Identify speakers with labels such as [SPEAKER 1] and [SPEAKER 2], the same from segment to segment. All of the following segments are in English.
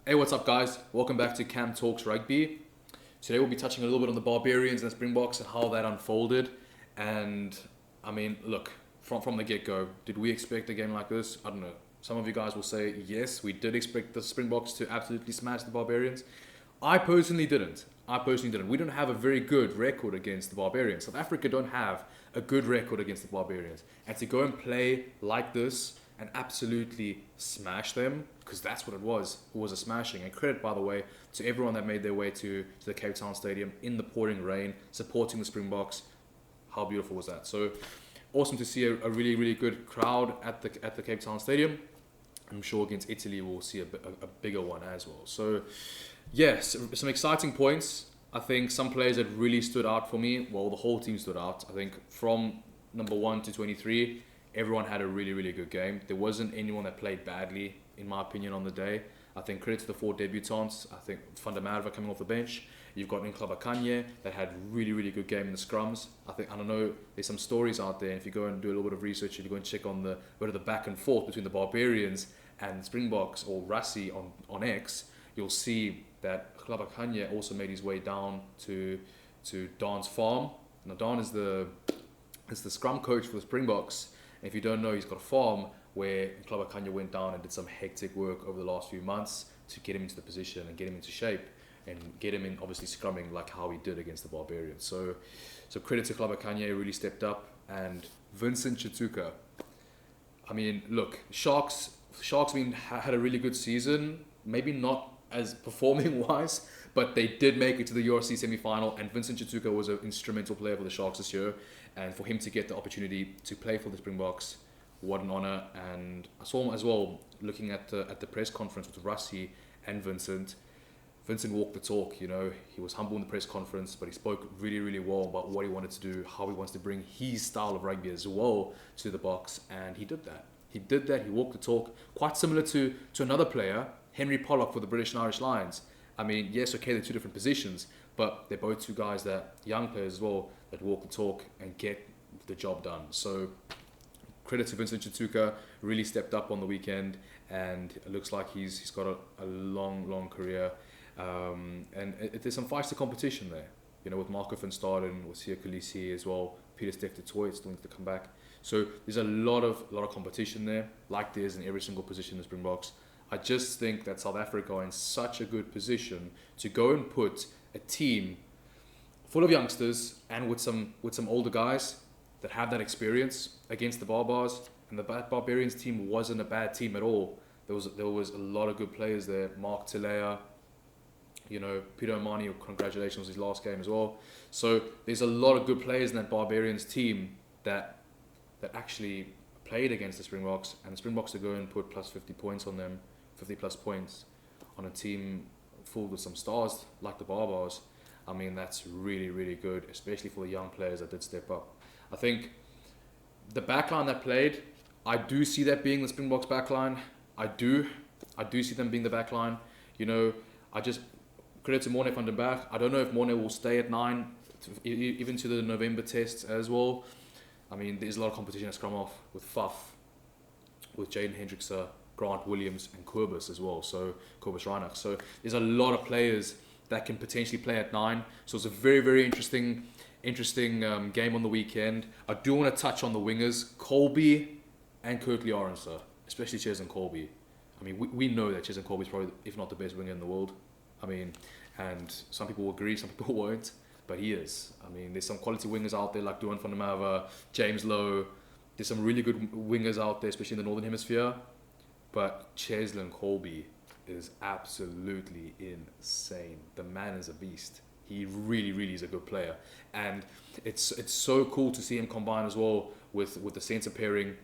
[SPEAKER 1] Hey, what's up, guys? Welcome back to Cam Talks Rugby. Today we'll be touching a little bit on the Barbarians and the Springboks and how that unfolded. And I mean, look, from the get-go, did we expect a game like this? I don't know. Some of you guys will say, yes, we did expect the Springboks to absolutely smash the Barbarians. I personally didn't. We don't have a very good record against the Barbarians. South Africa don't have a good record against the Barbarians. And to go and play like this and absolutely smash them, because that's what it was. It was a smashing. And credit, by the way, to everyone that made their way to the Cape Town Stadium in the pouring rain, supporting the Springboks. How beautiful was that? So awesome to see a really, really good crowd at the Cape Town Stadium. I'm sure against Italy we'll see a bigger one as well. So yes, some exciting points. I think some players that really stood out for me, well, the whole team stood out. I think from number 1 to 23, everyone had a really, really good game. There wasn't anyone that played badly, in my opinion, on the day. I think credit to the 4 debutants. I think Van der Merwe coming off the bench. You've got Kanye that had really, really good game in the scrums. I don't know, there's some stories out there. If you go and do a little bit of research, if you go and check on the back and forth between the Barbarians and Springboks or Rassie on X, you'll see that Kanye also made his way down to Don's farm. Now Don is the scrum coach for the Springboks. And if you don't know, he's got a farm where Kanye went down and did some hectic work over the last few months to get him into the position and get him into shape and get him in, obviously scrumming like how he did against the Barbarians. So credit to Kanye, really stepped up. And Vincent Chituka. I mean, look, Sharks had a really good season. Maybe not as performing wise, but they did make it to the URC semi-final, and Vincent Chituka was an instrumental player for the Sharks this year. And for him to get the opportunity to play for the Springboks, what an honour. And I saw him as well looking at the press conference with Rassie and Vincent. Vincent walked the talk, you know. He was humble in the press conference, but he spoke really, really well about what he wanted to do, how he wants to bring his style of rugby as well to the Boks, and he did that. He walked the talk, quite similar to another player, Henry Pollock for the British and Irish Lions. I mean, yes, okay, they're two different positions, but they're both two guys that, young players as well, that walk the talk and get the job done. So credit to Vincent Chituka, really stepped up on the weekend, and it looks like he's got a long career. And there's some feisty competition there, you know, with Marco van Staden, with Sia Khaleesi as well. Peter Steff de Toy still needs to come back. So there's a lot of competition there, like there is in every single position in the Springboks. I just think that South Africa are in such a good position to go and put a team full of youngsters and with some older guys that have that experience against the Barbars. And the Barbarians team wasn't a bad team at all. There was a lot of good players there. Mark Telea, you know, Peter Omani, congratulations, his last game as well. So there's a lot of good players in that Barbarians team that actually played against the Springboks, and the Springboks to go and put plus 50 points on them, 50 plus points on a team full with some stars like the Barbars. I mean, that's really, really good, especially for the young players that did step up. I think the backline that played, I do see that being the Springboks backline. I do see them being the backline. You know, I just credit to Morne van den Berg. I don't know if Morne will stay at 9, even to the November tests as well. I mean, there's a lot of competition at scrum off with Faf, with Jaden Hendrickse, Grant Williams, and Kobus as well. So Kobus Reinach. So there's a lot of players that can potentially play at 9. So it's a very, very interesting game on the weekend. I do want to touch on the wingers, Colby and Kirkley Arendse, especially Ches and Colby. I mean, we know that Ches and Colby is probably, if not the best winger in the world. I mean, and some people will agree, some people won't, but he is. I mean, there's some quality wingers out there like Duan van der Merwe, James Lowe. There's some really good wingers out there, especially in the Northern Hemisphere. But Cheslin Colby is absolutely insane. The man is a beast. He really, really is a good player. And it's so cool to see him combine as well with the centre pairing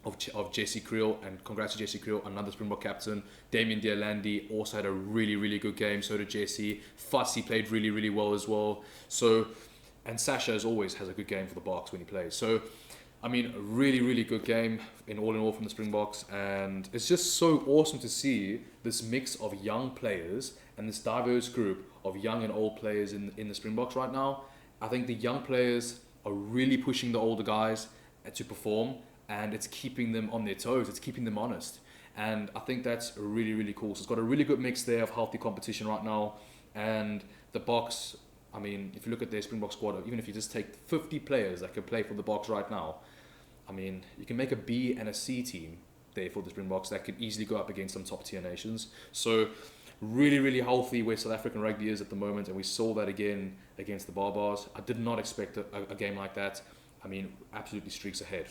[SPEAKER 1] of Jesse Creel, and congrats to Jesse Creel, another Springbok captain. Damien Dialandi also had a really, really good game, so did Jesse. Fussy played really, really well as well. So, and Sasha as always has a good game for the Boks when he plays. So, I mean, a really, really good game in all from the Springboks, and it's just so awesome to see this mix of young players and this diverse group of young and old players in the Springboks right now. I think the young players are really pushing the older guys to perform, and it's keeping them on their toes. It's keeping them honest. And I think that's really, really cool. So it's got a really good mix there of healthy competition right now. And the Boks, I mean, if you look at their Springbok squad, even if you just take 50 players that can play for the Boks right now, I mean, you can make a B and a C team there for the Springboks that could easily go up against some top tier nations. So really, really healthy where South African rugby is at the moment, and we saw that again against the Barbars. I did not expect a game like that. I mean, absolutely streaks ahead.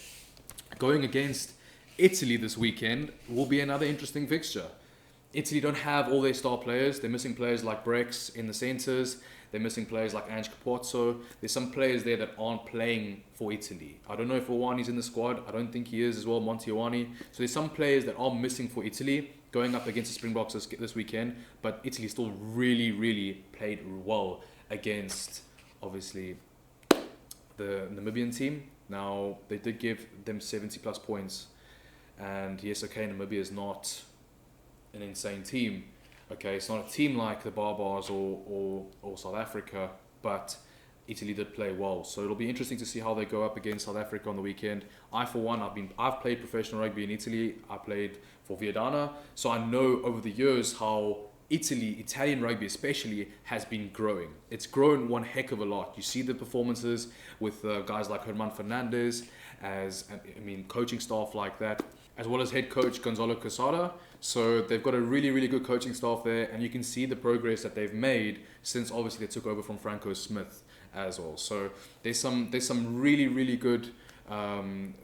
[SPEAKER 1] Going against Italy this weekend will be another interesting fixture. Italy don't have all their star players. They're missing players like Brex in the centres. They're missing players like Ange Capozzo. There's some players there that aren't playing for Italy. I don't know if Owani's in the squad. I don't think he is as well, Monty Owani. So there's some players that are missing for Italy going up against the Springboks this weekend. But Italy still really, really played well against, obviously, the Namibian team. Now, they did give them 70 plus points. And yes, okay, Namibia is not an insane team. Okay, it's not a team like the Barbars or South Africa, but Italy did play well. So it'll be interesting to see how they go up against South Africa on the weekend. I, for one, I've played professional rugby in Italy. I played for Viadana, so I know over the years how Italian rugby especially, has been growing. It's grown one heck of a lot. You see the performances with guys like Herman Fernandez, coaching staff like that, as well as head coach Gonzalo Quesada. So they've got a really, really good coaching staff there, and you can see the progress that they've made since obviously they took over from Franco Smith as well. So there's some really, really good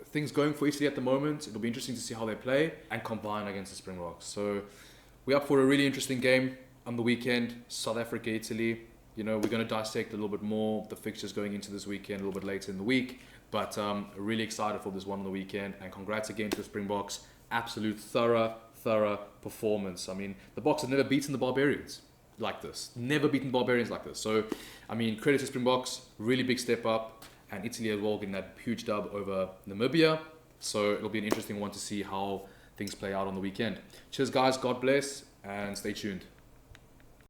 [SPEAKER 1] things going for Italy at the moment. It'll be interesting to see how they play and combine against the Springboks. So we're up for a really interesting game on the weekend, South Africa, Italy. You know, we're going to dissect a little bit more the fixtures going into this weekend a little bit later in the week. But really excited for this one on the weekend. And congrats again to the Springboks. Absolute thorough performance. I mean, the Boks have never beaten the Barbarians like this. Never beaten Barbarians like this. So, I mean, credit to Springboks. Really big step up. And Italy as well getting that huge dub over Namibia. So it'll be an interesting one to see how things play out on the weekend. Cheers, guys. God bless. And stay tuned.